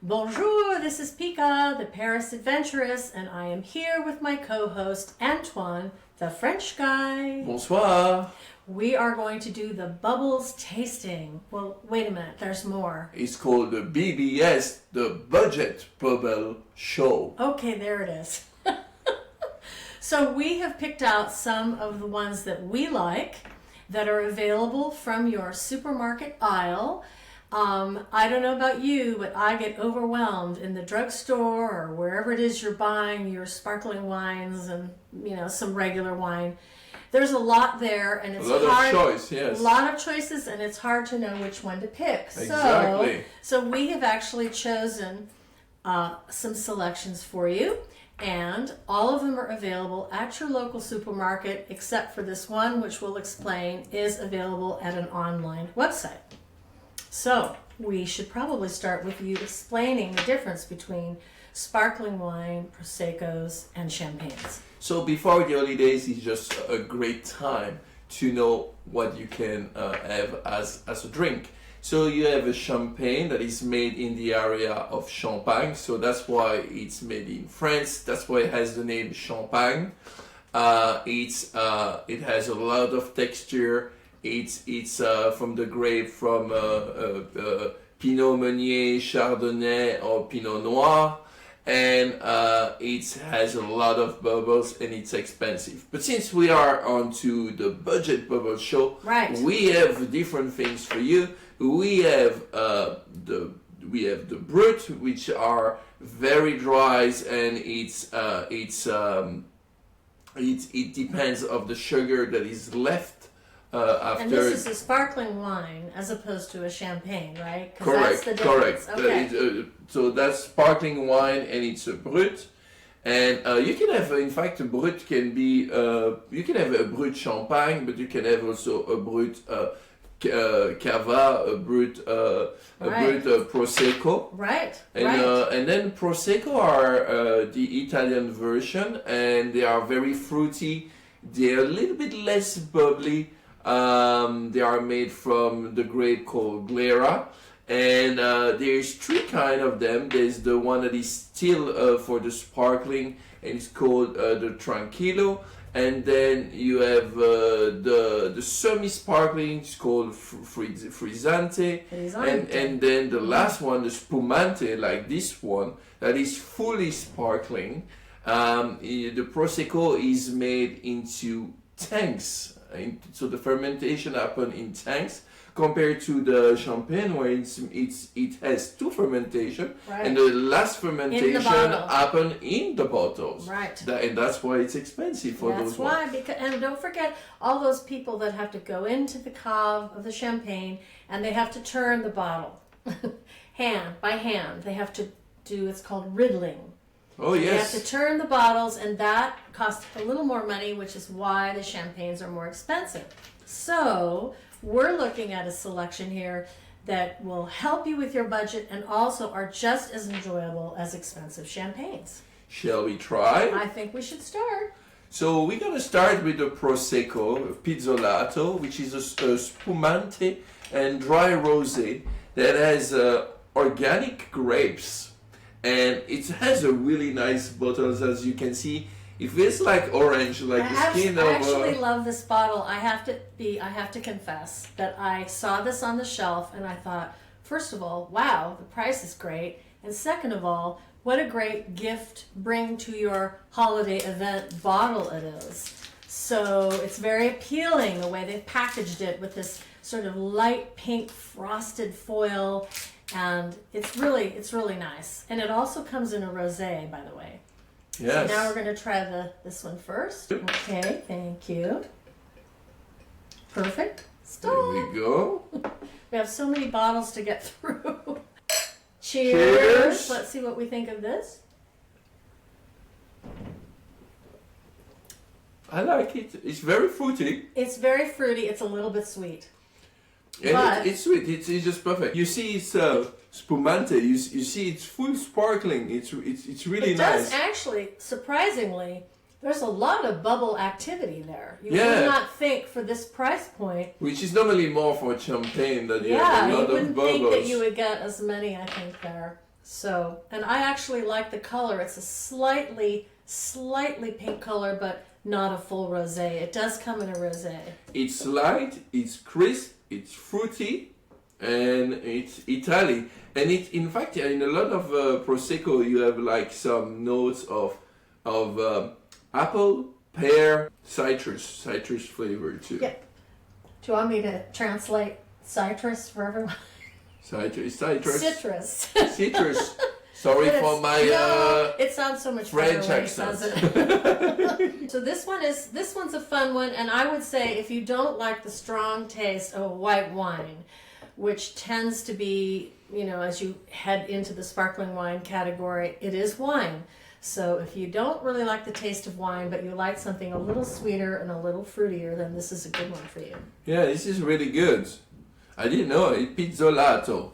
Bonjour, this is Pika, the Paris adventuress, and I am here with my co-host Antoine, the French guy. Bonsoir. We are going to do the bubbles tasting. Well, wait a minute, there's more. It's called the BBS, the Budget Bubble Show. Okay, there it is. So we have picked out some of the ones that we like that are available from your supermarket aisle. I don't know about you, but I get overwhelmed in the drugstore or wherever it is you're buying your sparkling wines and, some regular wine. There's a lot there, and it's hard. A lot of choice, yes. A lot of choices, and it's hard to know which one to pick. Exactly. So we have actually chosen some selections for you, and all of them are available at your local supermarket, except for this one, which we'll explain, is available at an online website. So we should probably start with you explaining the difference between sparkling wine, Proseccos, and champagnes. So before the holidays, it's just a great time to know what you can have as a drink. So you have a champagne that is made in the area of Champagne. So that's why it's made in France. That's why it has the name Champagne. It has a lot of texture. It's from the grape from Pinot Meunier, Chardonnay, or Pinot Noir, and it has a lot of bubbles and it's expensive. But since we are onto the budget bubble show, right, we have different things for you. We have the brut, which are very dry, and it depends of the sugar that is left. After. And this is a sparkling wine as opposed to a champagne, right? Correct, that's the correct. Okay. So that's sparkling wine, and it's a brut. And you can have, in fact, a brut can be, you can have a brut champagne, but you can have also a brut cava, a brut prosecco. Right. And then prosecco are the Italian version, and they are very fruity. They are a little bit less bubbly. They are made from the grape called Glera, and there's three kind of them. There's the one that is still for the sparkling, and it's called the Tranquillo, and then you have the semi-sparkling, it's called Frizzante, and then the last one, the Spumante, like this one, that is fully sparkling. The Prosecco is made into tanks, so the fermentation happens in tanks, compared to the champagne where it has two fermentation, right, and the last fermentation happens in the bottles. Right. And that's why it's expensive for those ones. That's why, and don't forget all those people that have to go into the cave of the champagne and they have to turn the bottle hand by hand. They have to do, it's called riddling. Oh, yes. You have to turn the bottles, and that costs a little more money, which is why the champagnes are more expensive. So we're looking at a selection here that will help you with your budget and also are just as enjoyable as expensive champagnes. Shall we try? I think we should start. So we're going to start with the Prosecco Pizzolato, which is a spumante and dry rosé that has organic grapes. And it has a really nice bottles, as you can see. It feels like orange, like the skin of. I actually love this bottle. I have to confess that I saw this on the shelf and I thought, first of all, wow, the price is great, and second of all, what a great gift bring to your holiday event bottle it is. So it's very appealing the way they've packaged it with this sort of light pink frosted foil. And it's really nice. And it also comes in a rosé, by the way. Yes. So now we're going to try this one first. Okay, thank you. Perfect. Stop. There we go. We have so many bottles to get through. Cheers. Cheers. Let's see what we think of this. I like it. It's very fruity. It's very fruity. It's a little bit sweet. And it's sweet. It's just perfect. You see, it's spumante. You see, it's full sparkling. It's really nice. It does actually, surprisingly, There's a lot of bubble activity there. You would not think for this price point. Which is normally more for champagne that you have a lot of bubbles. You wouldn't think that you would get as many, I think, there. So, and I actually like the color. It's a slightly pink color, but not a full rosé. It does come in a rosé. It's light, it's crisp, it's fruity, and it's Italy. And in fact, in a lot of prosecco, you have like some notes of apple, pear, citrus flavor too. Yeah. Do you want me to translate citrus for everyone? Citrus. Citrus. Citrus. Sorry But for it's- my no, it sounds so much French better when he says it. So this one's a fun one, and I would say if you don't like the strong taste of white wine, which tends to be, as you head into the sparkling wine category, it is wine. So if you don't really like the taste of wine, but you like something a little sweeter and a little fruitier, then this is a good one for you. Yeah, this is really good. I didn't know it. Pizzolato.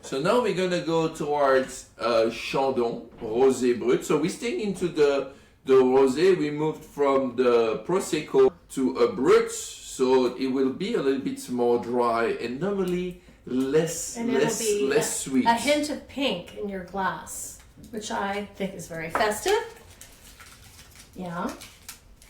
So now we're gonna go towards Chandon, Rosé Brut. So we're staying into the Rosé. We moved from the Prosecco to a Brut, so it will be a little bit more dry and normally less sweet. A hint of pink in your glass, which I think is very festive. Yeah.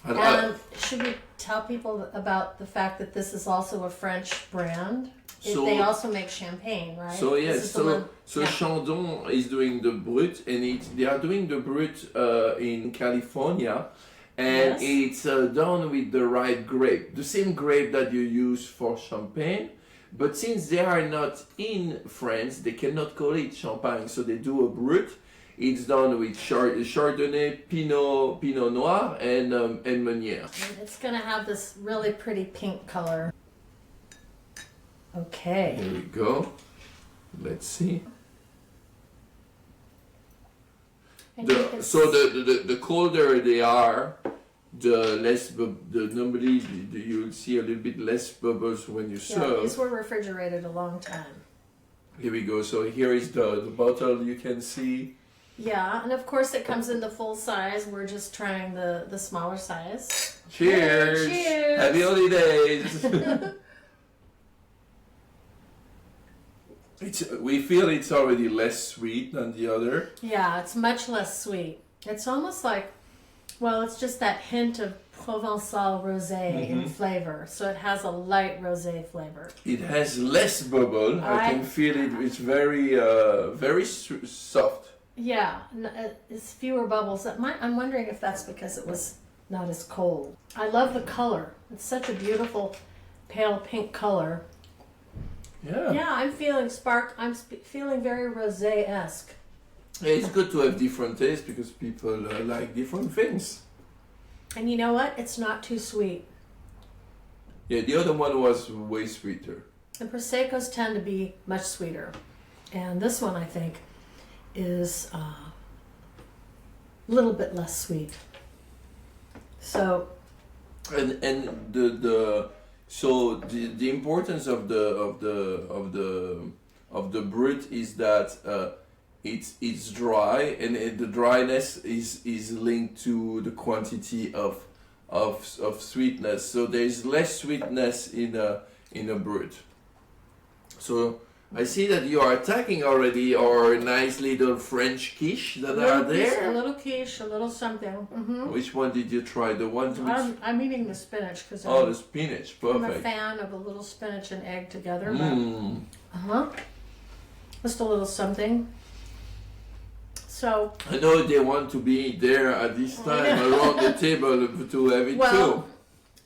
And should we tell people about the fact that this is also a French brand? They also make champagne, right? So yes, This is the one- yeah. Chandon is doing the Brut, and they are doing the Brut in California, and Yes. it's done with the right grape, the same grape that you use for champagne. But since they are not in France, they cannot call it champagne, so they do a Brut. It's done with Chardonnay, Pinot Noir, and Meunier. And it's going to have this really pretty pink color. Okay. Here we go. Let's see. And you can The colder they are, the less normally you'll see a little bit less bubbles when you yeah, serve. these were refrigerated a long time. Here we go. So here is the bottle. You can see. Yeah, and of course it comes in the full size. We're just trying the smaller size. Cheers! Cheers! Happy holidays! We feel it's already less sweet than the other. Yeah, it's much less sweet. It's almost like, well, it's just that hint of Provençal rosé in flavor. So it has a light rosé flavor. It has less bubble. I can feel it. It's very, soft. Yeah, it's fewer bubbles. I'm wondering if that's because it was not as cold. I love the color. It's such a beautiful pale pink color. Yeah. Yeah, I'm feeling feeling very rosé-esque. Yeah, it's good to have different tastes because people like different things. And you know what? It's not too sweet. Yeah, the other one was way sweeter. And Proseccos tend to be much sweeter. And this one, I think, is a little bit less sweet. So, And the importance of the Brut is that it's dry, and the dryness is linked to the quantity of sweetness. So there is less sweetness in a Brut. So I see that you are attacking already our nice little French quiche that are there. A little quiche, a little something. Mm-hmm. Which one did you try? The one with... I'm eating the spinach because the spinach. I'm a Perfect. fan of a little spinach and egg together. Mm. Just a little something. So I know they want to be there at this time around the table to have it too.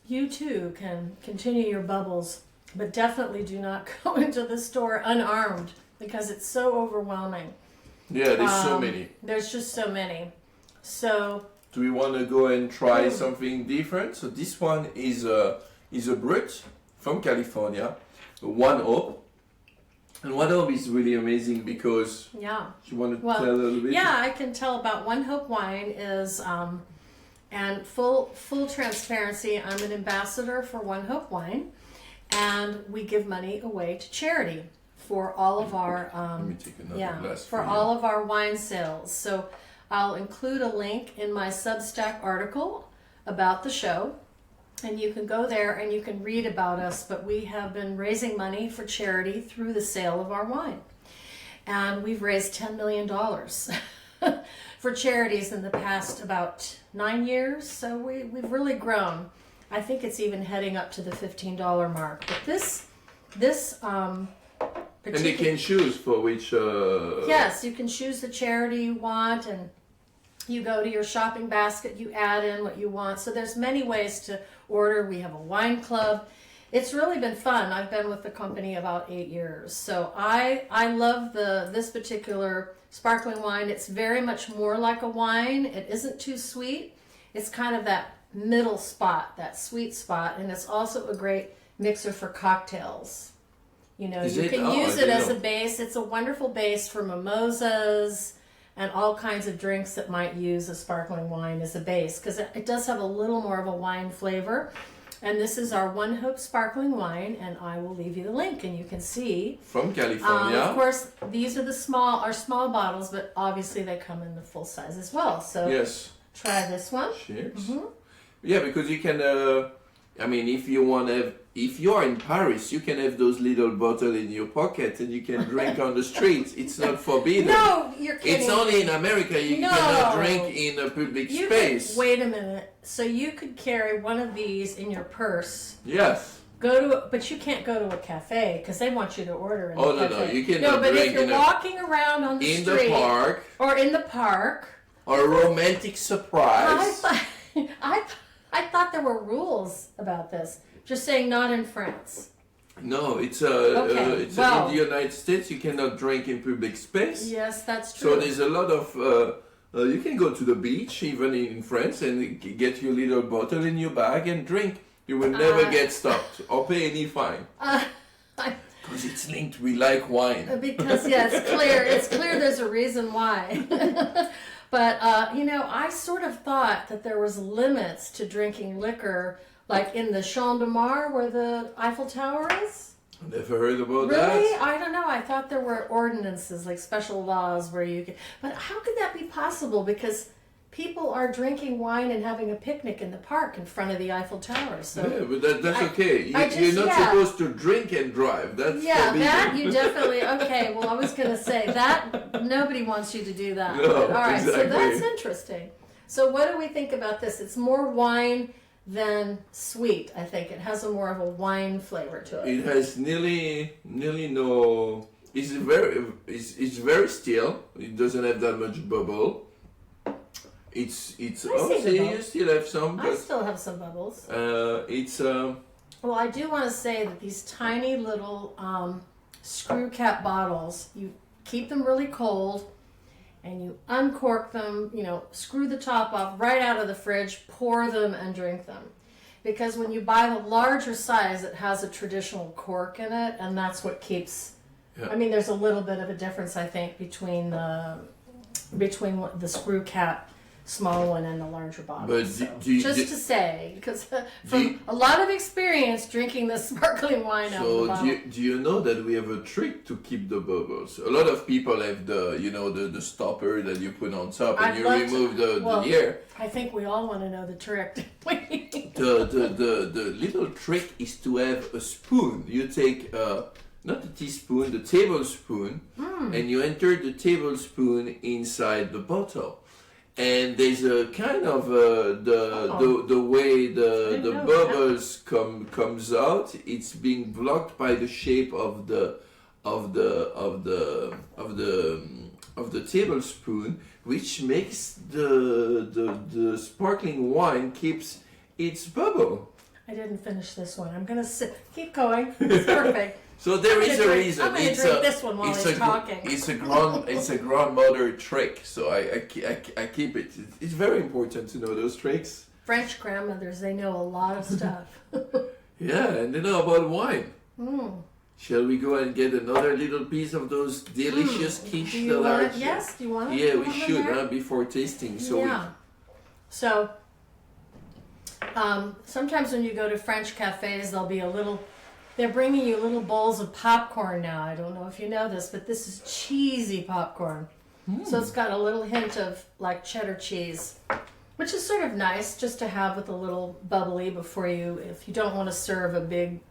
You too can continue your bubbles, but definitely do not go into the store unarmed because it's so overwhelming. Yeah, there's so many. There's just so many. So Do we want to go and try something different? So this one is a Brut from California, One Hope. And One Hope is really amazing because yeah. you want to tell a little bit? Yeah, I can tell about One Hope Wine is, and full transparency, I'm an ambassador for One Hope Wine, and we give money away to charity for all of our Let me take another glass for all of our wine sales. So I'll include a link in my Substack article about the show, and you can go there and you can read about us. But we have been raising money for charity through the sale of our wine. and we've raised $10 million for charities in the past about 9 years. So we've really grown. I think it's even heading up to the $15 mark. But this And they can choose for which. Yes, you can choose the charity you want, and you go to your shopping basket, you add in what you want. So there's many ways to order. We have a wine club. It's really been fun. I've been with the company about 8 years. So I love this particular sparkling wine. It's very much more like a wine. It isn't too sweet. It's kind of that middle spot, that sweet spot, and it's also a great mixer for cocktails. You know, you can use it as a base. It's a wonderful base for mimosas and all kinds of drinks that might use a sparkling wine as a base, because it does have a little more of a wine flavor. And this is our One Hope sparkling wine, and I will leave you the link, and you can see. From California. Of course, these are our small bottles, but obviously they come in the full size as well. So yes. Try this one. Cheers. Mm-hmm. Yeah, because you can. If you are in Paris, you can have those little bottles in your pocket and you can drink on the streets. It's not forbidden. No, you're kidding. It's only in America you cannot drink in a public space. Wait a minute. So you could carry one of these in your purse. Yes. But you can't go to a cafe because they want you to order in the cafe. No, you cannot but drink if you're walking around on the street. In the park. Or in the park. Or a romantic surprise. I thought there were rules about this. Just saying not in France. No, it's in the United States you cannot drink in public space. Yes, that's true. So there's a lot of you can go to the beach even in France and get your little bottle in your bag and drink. You will never get stopped or pay any fine. Because it's linked. We like wine. Because it's clear there's a reason why. But I sort of thought that there was limits to drinking liquor. Like in the Champ de Mars where the Eiffel Tower is? Never heard about that. Really? that. I don't know. I thought there were ordinances, like special laws where you could... But how could that be possible? Because people are drinking wine and having a picnic in the park in front of the Eiffel Tower. So yeah, but that's okay. You're not supposed to drink and drive. That's forbidden. That you definitely... Okay, well, I was going to say that nobody wants you to do that. No, all right, exactly. So that's interesting. So what do we think about this? It's more wine than sweet. I think it has more of a wine flavor to it. It has nearly no. It's very still. It doesn't have that much bubble. You still have some. I still have some bubbles. Well, I do want to say that these tiny little screw cap bottles, you keep them really cold. And you uncork them, screw the top off right out of the fridge, pour them and drink them. Because when you buy the larger size, it has a traditional cork in it, and that's what keeps... Yeah. I mean, there's a little bit of a difference, I think, between the screw cap small one and the larger bottle. But to say, because from a lot of experience drinking this sparkling wine out of the bottle. Do you know that we have a trick to keep the bubbles? A lot of people have the stopper that you put on top and you remove the air. I think we all want to know the trick. The little trick is to have a spoon. You take not a teaspoon, the tablespoon, and you enter the tablespoon inside the bottle. And there's a kind of the way the bubbles comes out. It's being blocked by the shape of the tablespoon, which makes the sparkling wine keeps its bubble. I didn't finish this one. I'm gonna keep going. It's perfect. So there is a reason. I'm going to drink this one while he's talking. It's a grandmother trick, so I keep it. It's very important to know those tricks. French grandmothers, they know a lot of stuff. Yeah, and they know about wine. Shall we go and get another little piece of those delicious quiche? Do you want it? Yes, do you want it? Yeah, we should before tasting. So yeah. So sometimes when you go to French cafes, there'll be they're bringing you little bowls of popcorn now. I don't know if you know this, but this is cheesy popcorn. So it's got a little hint of like cheddar cheese, which is sort of nice just to have with a little bubbly before if you don't want to serve a big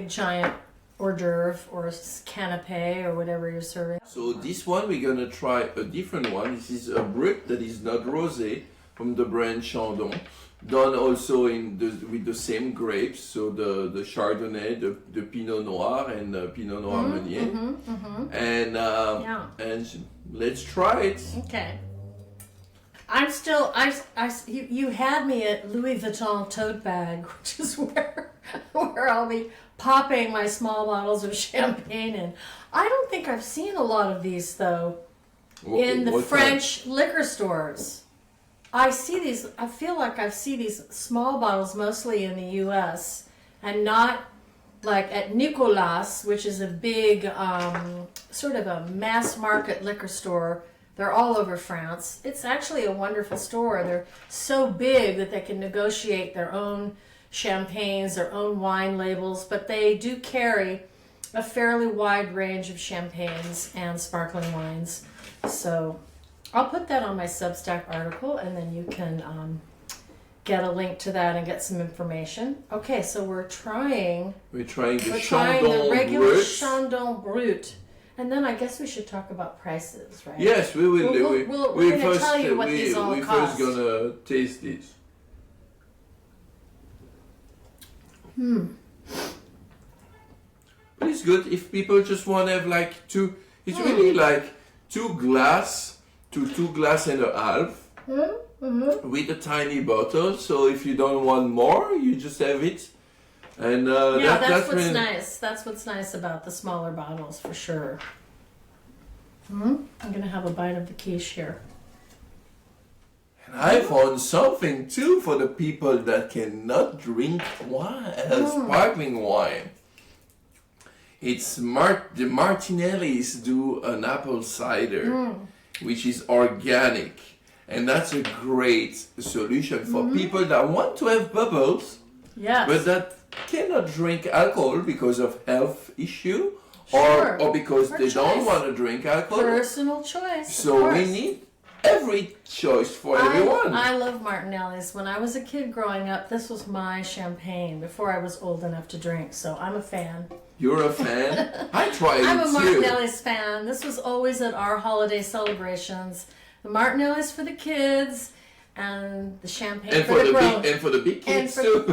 giant hors d'oeuvre or canapé or whatever you're serving. So this one we're gonna try a different one. This is a brut that is not rosé from the brand Chandon, done also with the same grapes. So the Chardonnay, the Pinot Noir, and Pinot Noir Meunier. And and let's try it. Okay. I'm still you had me at Louis Vuitton tote bag, which is where I'll be popping my small bottles of champagne in. I don't think I've seen a lot of these though in the French liquor stores. I see these. I feel like I see these small bottles mostly in the U.S. and not like at Nicolas, which is a big sort of a mass market liquor store. They're all over France. It's actually a wonderful store. They're so big that they can negotiate their own champagnes, their own wine labels, but they do carry a fairly wide range of champagnes and sparkling wines. So I'll put that on my Substack article, and then you can get a link to that and get some information. Okay, so we're trying the regular Brut. Chandon Brut. And then I guess we should talk about prices, right? Yes, we will. We're going to tell you what these all cost. We're first gonna taste this. But it's good if people just want to have like two. It's really like 2 glass to 2 glass and a half with a tiny bottle. So if you don't want more, you just have it. And that's what's really nice. That's what's nice about the smaller bottles, for sure. I'm gonna have a bite of the quiche here. And I found something too for the people that cannot drink wine, sparkling wine. It's the Martinelli's do an apple cider, which is organic, and that's a great solution for people that want to have bubbles, but that cannot drink alcohol because of health issue, or because they don't want to drink alcohol. Personal choice. So we need every choice for everyone. I love Martinelli's. When I was a kid growing up, this was my champagne before I was old enough to drink. So I'm a fan. You're a fan? I tried I'm it a too. Martinelli's fan. This was always at our holiday celebrations. The Martinelli's for the kids, and the champagne for the grown-ups. And for the big kids too.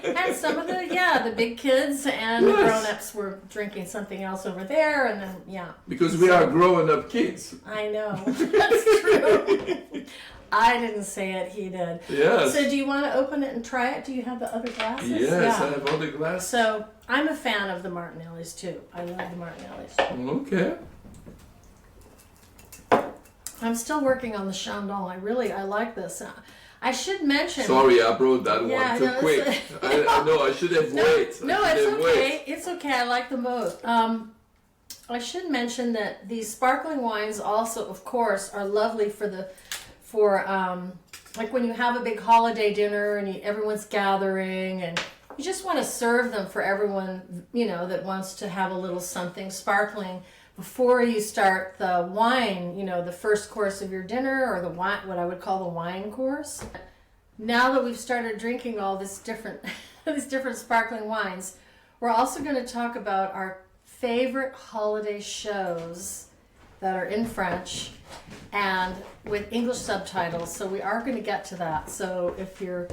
And some of the big kids and the grown-ups were drinking something else over there, and then Because we are grown-up kids. I know. That's true. I didn't say it, he did. Yes. So do you want to open it and try it? Do you have the other glasses? Yes, I have all the glasses. So I'm a fan of the Martinelli's too. I love the Martinelli's. Okay. I'm still working on the Chandon. I like this. I should mention. Sorry, I brought that one too quick. I know I should have waited. No, it's okay. It's okay. I like them both. I should mention that these sparkling wines also, of course, are lovely for like when you have a big holiday dinner and everyone's gathering and you just want to serve them for everyone, that wants to have a little something sparkling before you start the wine, the first course of your dinner, or the wine, what I would call the wine course. Now that we've started drinking all these different sparkling wines, we're also going to talk about our favorite holiday shows that are in French and with English subtitles. So we are going to get to that. So if you're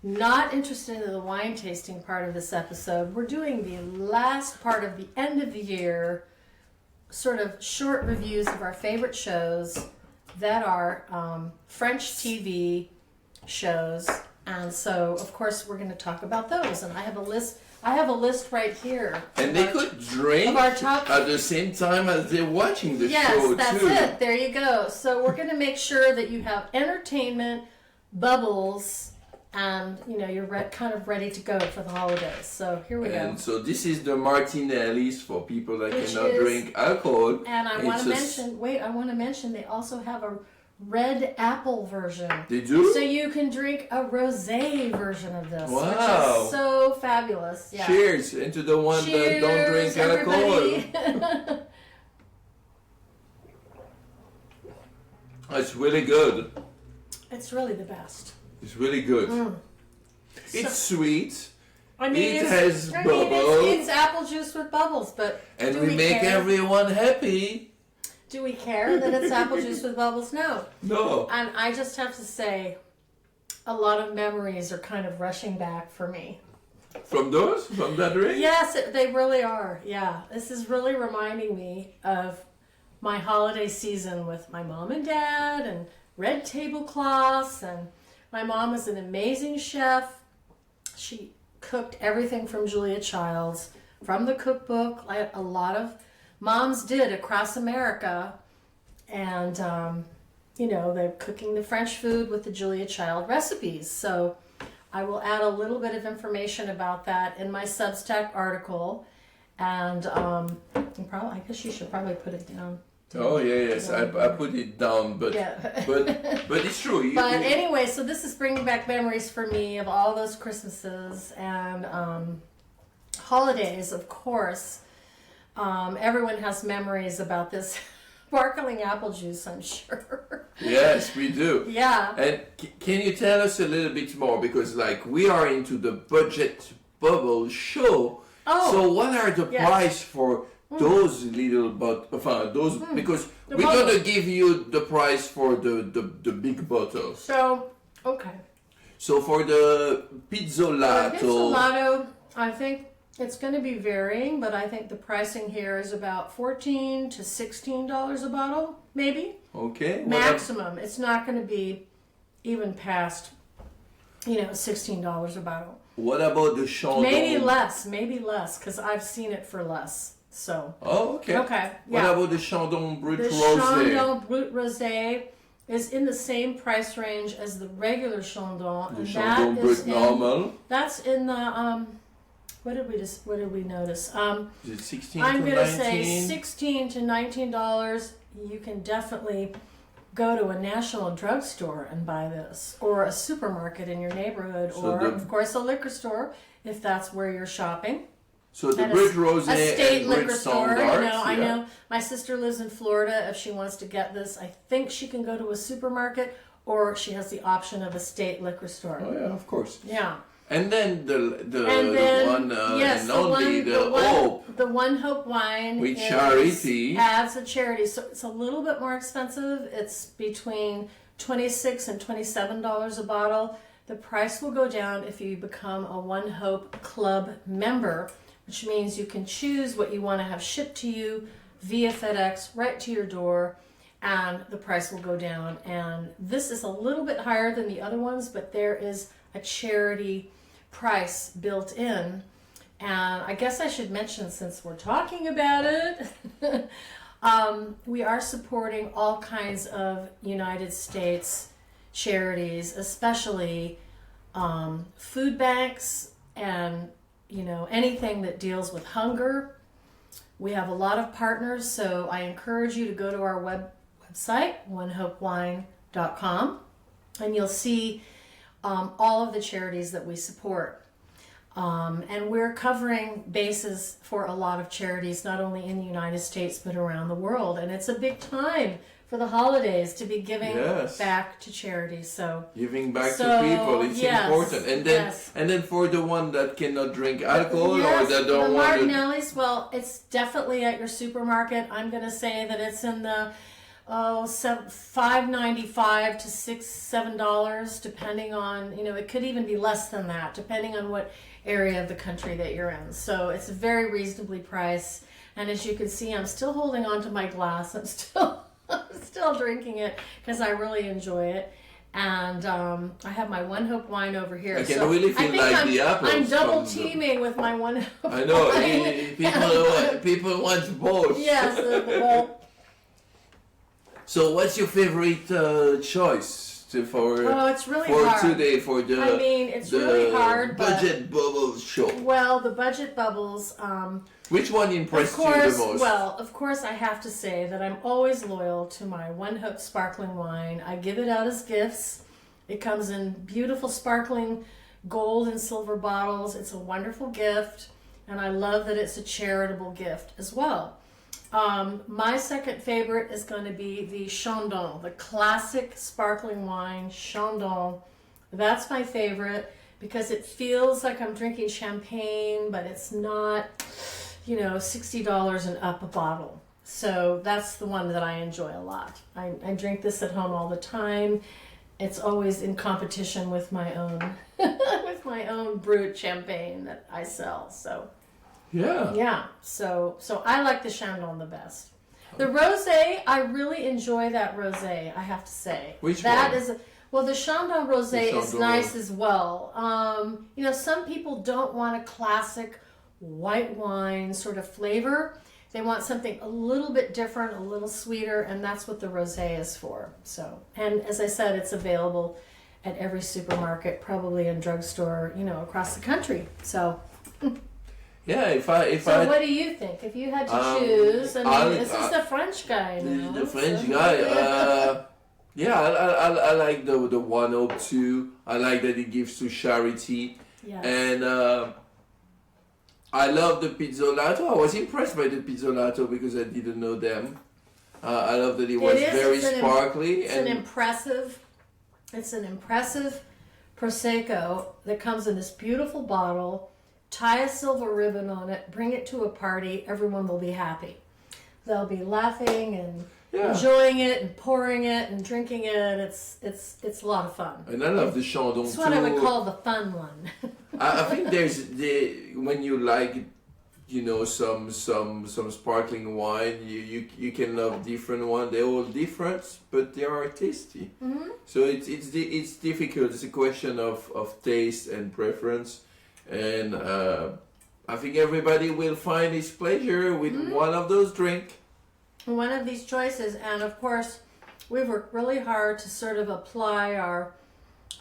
not interested in the wine tasting part of this episode, we're doing the last part of the end of the year, sort of short reviews of our favorite shows that are French TV shows. And so, of course, we're going to talk about those. And I have a list right here. And they could drink at the same time as they're watching the show, Yes, that's it. There you go. So we're going to make sure that you have entertainment, bubbles, and you're kind of ready to go for the holidays. So here we go. And so this is the Martinelli's for people that cannot drink alcohol. And I want to mention they also have a red apple version. They do? So you can drink a rosé version of this. Wow. Which is so fabulous. Yeah. Cheers into the one that don't drink alcohol. It's really good. It's really the best. It's really good. It's sweet. I mean, It has I mean, bubbles. it's apple juice with bubbles, but And do we make care? everyone happy. Do we care that it's apple juice with bubbles? No. No. And I just have to say, a lot of memories are kind of rushing back for me. From those? From that ring? Yes, they really are. Yeah. This is really reminding me of my holiday season with my mom and dad and red tablecloths. And my mom was an amazing chef. She cooked everything from Julia Child's, from the cookbook, like a lot of moms did across America. And, they're cooking the French food with the Julia Child recipes. So I will add a little bit of information about that in my Substack article. And I guess you should probably put it down. Oh yeah, yes, I put it down, but Yeah. but it's true. But anyway, so this is bringing back memories for me of all those Christmases and holidays, of course. Everyone has memories about this sparkling apple juice, I'm sure. Yes, we do. Yeah. And can you tell us a little bit more, because like we are into the budget bubble show. Oh. So what are the Yes. price for those little because The we're bubbles. gonna give you the price for the big bottles. So, okay. So for the pizzolato, Pizzolato, I think it's going to be varying, but I think the pricing here is about $14 to $16 a bottle, maybe. okay, Maximum. It's not going to be even past, $16 a bottle. what about the Chandon? Maybe less, because I've seen it for less. So. Oh, okay. Okay. What Yeah. about the Chandon Brut The Rosé? Chandon Brut Rosé is in the same price range as the regular Chandon, The and Chandon that is Brut normal. That's in the What did we notice? Is it 16 I'm to gonna 19? say $16 to $19. You can definitely go to a national drugstore and buy this, or a supermarket in your neighborhood, So or the- of course a liquor store if that's where you're shopping. So the And Brut a Rosé state and Brut liquor store. Standard. I know. My sister lives in Florida. If she wants to get this, I think she can go to a supermarket, or she has the option of a state liquor store. Oh yeah, of course. Yeah. And then the And then, one yes, and the only one, the Hope. the One Hope wine With is- charity. adds a charity, so it's a little bit more expensive. It's between $26 and $27 a bottle. The price will go down if you become a One Hope Club member, which means you can choose what you want to have shipped to you via FedEx right to your door, and the price will go down. And this is a little bit higher than the other ones, but there is a charity price built in. And I guess I should mention, since we're talking about it, we are supporting all kinds of United States charities, especially food banks and anything that deals with hunger. We have a lot of partners, so I encourage you to go to our website, onehopewine.com, and you'll see all of the charities that we support. And we're covering bases for a lot of charities, not only in the United States, but around the world. And it's a big time for the holidays to be giving Yes. back to charities. So Giving back So, to people, it's yes, important. yes. And then for the one that cannot drink alcohol or yes, that the don't want to, Martinelli's, well, it's definitely at your supermarket. I'm going to say that it's in the $5.95 to $7, depending on, it could even be less than that, depending on what area of the country that you're in. So it's very reasonably priced. And as you can see, I'm still holding on to my glass. I'm still drinking it because I really enjoy it. And I have my One Hope wine over here. I can really feel think like the apples I'm double from the- teaming with my One Hope I know, wine. people want both. Yes, well, So what's your favorite choice for it's really for hard. today for the I mean, it's the really hard, but budget bubble show? well, the budget bubbles. Which one Of impressed you course, the most? well, of course, I have to say that I'm always loyal to my One Hope sparkling wine. I give it out as gifts. It comes in beautiful sparkling gold and silver bottles. It's a wonderful gift, and I love that it's a charitable gift as well. My second favorite is going to be the Chandon, the classic sparkling wine, Chandon. That's my favorite because it feels like I'm drinking champagne, but it's not, $60 and up a bottle. So that's the one that I enjoy a lot. I drink this at home all the time. It's always in competition with my own with my own brut champagne that I sell. So yeah. So I like the Chandon the best. The rosé, I really enjoy that rosé, I have to say. Which that one? Well, the Chandon rosé The is Chandon. nice as well. Some people don't want a classic white wine sort of flavor. They want something a little bit different, a little sweeter, and that's what the rosé is for. So, and as I said, it's available at every supermarket, probably in drugstore, across the country. So, Yeah, what do you think? If you had to choose, this is the French guy now. The French guy, yeah, I like the 102. I like that it gives to charity. Yes. And I love the Pizzolato. I was impressed by the Pizzolato because I didn't know them. I love that it was very sparkly. It's an impressive Prosecco that comes in this beautiful bottle. Tie a silver ribbon on it, bring it to a party, everyone will be happy. They'll be laughing and enjoying it and pouring it and drinking it. It's a lot of fun. And I love the Chandon too. It's what I would call the fun one. I think when you like, some sparkling wine, you can love different one. They're all different, but they are tasty. Mm-hmm. So it's difficult. It's a question of taste and preference. And I think everybody will find his pleasure with one of those drinks. One of these choices, and of course, we've worked really hard to sort of apply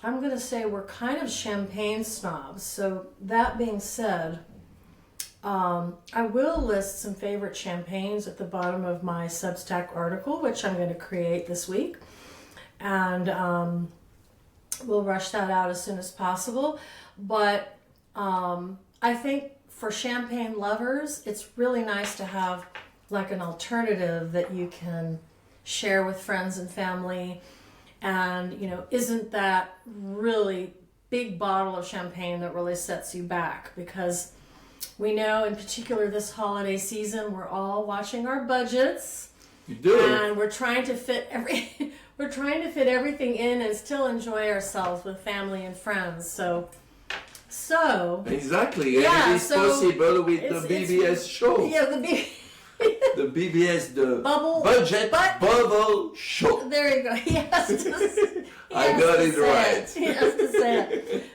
I'm going to say we're kind of champagne snobs. So that being said, I will list some favorite champagnes at the bottom of my Substack article, which I'm going to create this week. And we'll rush that out as soon as possible. But I think for champagne lovers, it's really nice to have like an alternative that you can share with friends and family. And, isn't that really big bottle of champagne that really sets you back? Because we know, in particular this holiday season, we're all watching our budgets. You do. And we're trying to fit everything in and still enjoy ourselves with family and friends. So exactly, yeah, and it is possible with the BBS show. Yeah, the BBS, the Bubble budget bubble show. There you go. He has to I got it right. He has to say it.